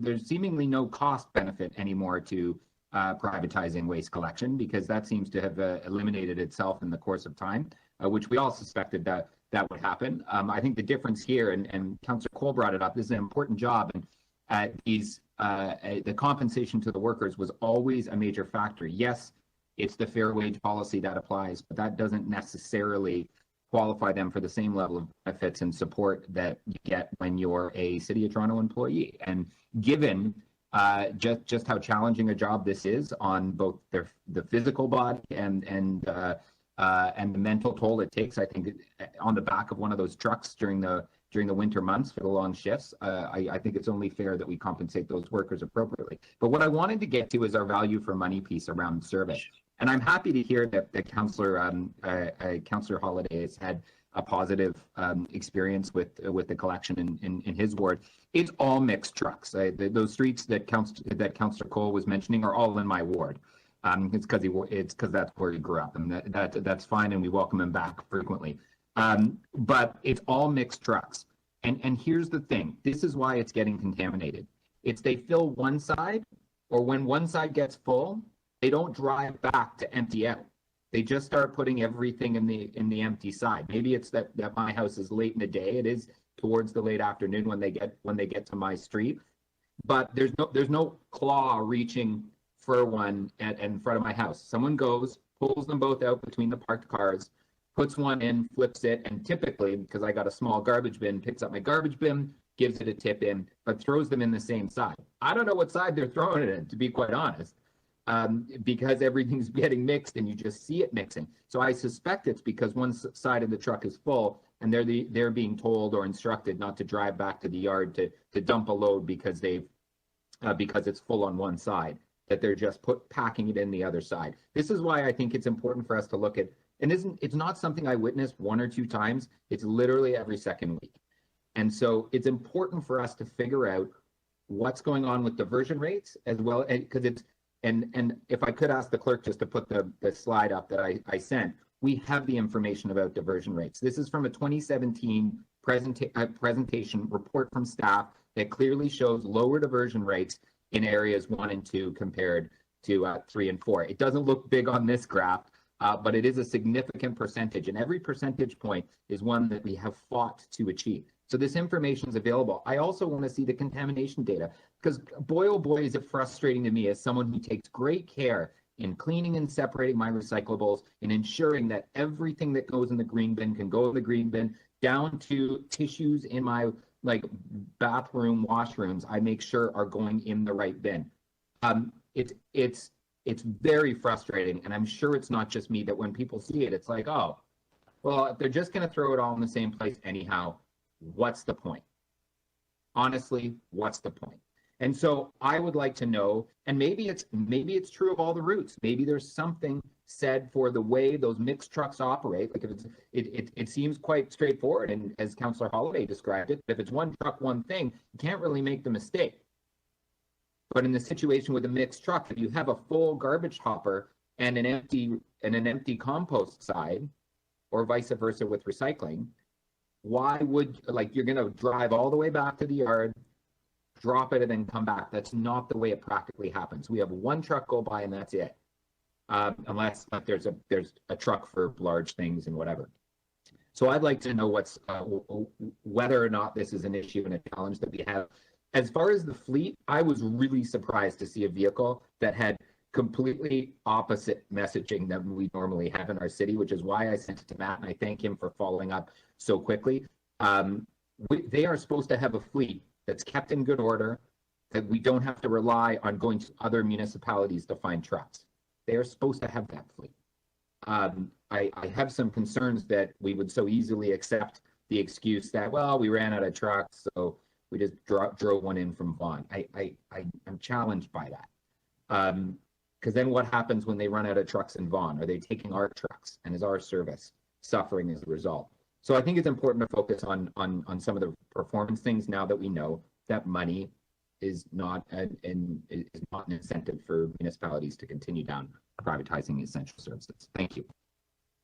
there's seemingly no cost benefit anymore to privatizing waste collection, because that seems to have eliminated itself in the course of time, which we all suspected that would happen. I think the difference here, and Councillor Cole brought it up, this is an important job, and the compensation to the workers was always a major factor. Yes, it's the fair wage policy that applies, but that doesn't necessarily qualify them for the same level of benefits and support that you get when you're a City of Toronto employee. And given just how challenging a job this is on both the physical body and the mental toll it takes, I think on the back of one of those trucks during the winter months for the long shifts, I think it's only fair that we compensate those workers appropriately. But what I wanted to get to is our value for money piece around service. And I'm happy to hear that Councillor Holiday has had a positive experience with the collection in his ward. It's all mixed trucks. Those streets that Councillor Cole was mentioning are all in my ward. It's because that's where he grew up, and that's fine, and we welcome him back frequently. But it's all mixed trucks. And here's the thing. This is why it's getting contaminated. They fill one side, or when one side gets full, they don't drive back to empty out. They just start putting everything in the empty side. Maybe it's that my house is late in the day. It is towards the late afternoon when they get to my street. But there's no claw reaching for one in front of my house. Someone goes, pulls them both out between the parked cars, puts one in, flips it, and typically, because I got a small garbage bin, picks up my garbage bin, gives it a tip in, but throws them in the same side. I don't know what side they're throwing it in, to be quite honest. Because everything's getting mixed and you just see it mixing. So I suspect it's because one side of the truck is full and they're being told or instructed not to drive back to the yard to dump a load because it's full on one side, that they're just packing it in the other side. This is why I think it's important for us to look at, and it's not something I witnessed one or two times, it's literally every second week. And so it's important for us to figure out what's going on with diversion rates as well, because and if I could ask the clerk just to put the slide up that I sent, we have the information about diversion rates. This is from a 2017 presentation report from staff that clearly shows lower diversion rates in areas 1 and 2 compared to 3 and 4. It doesn't look big on this graph, but it is a significant percentage, and every percentage point is one that we have fought to achieve. So this information is available. I also want to see the contamination data, because boy, oh boy, is it frustrating to me as someone who takes great care in cleaning and separating my recyclables and ensuring that everything that goes in the green bin can go in the green bin, down to tissues in my bathroom washrooms, I make sure are going in the right bin. It's very frustrating, and I'm sure it's not just me that when people see it, it's like, oh, well, if they're just going to throw it all in the same place anyhow, what's the point? Honestly, what's the point? And so I would like to know, and maybe it's true of all the routes. Maybe there's something said for the way those mixed trucks operate. Like if it seems quite straightforward, and as Councillor Holiday described it, if it's one truck, one thing, you can't really make the mistake. But in the situation with a mixed truck, if you have a full garbage hopper and an empty compost side, or vice versa with recycling, why would, you're going to drive all the way back to the yard, drop it, and then come back? That's not the way it practically happens. We have one truck go by and that's it, unless there's a truck for large things and whatever. So I'd like to know whether or not this is an issue and a challenge that we have. As far as the fleet, I was really surprised to see a vehicle that had completely opposite messaging than we normally have in our city, which is why I sent it to Matt, and I thank him for following up so quickly. They are supposed to have a fleet that's kept in good order, that we don't have to rely on going to other municipalities to find trucks. They are supposed to have that fleet. I have some concerns that we would so easily accept the excuse that, well, we ran out of trucks, so we just drove one in from Vaughan. I'm challenged by that. Because then what happens when they run out of trucks in Vaughan? Are they taking our trucks, and is our service suffering as a result? So I think it's important to focus on some of the performance things now that we know that money is not an incentive for municipalities to continue down privatizing essential services. Thank you.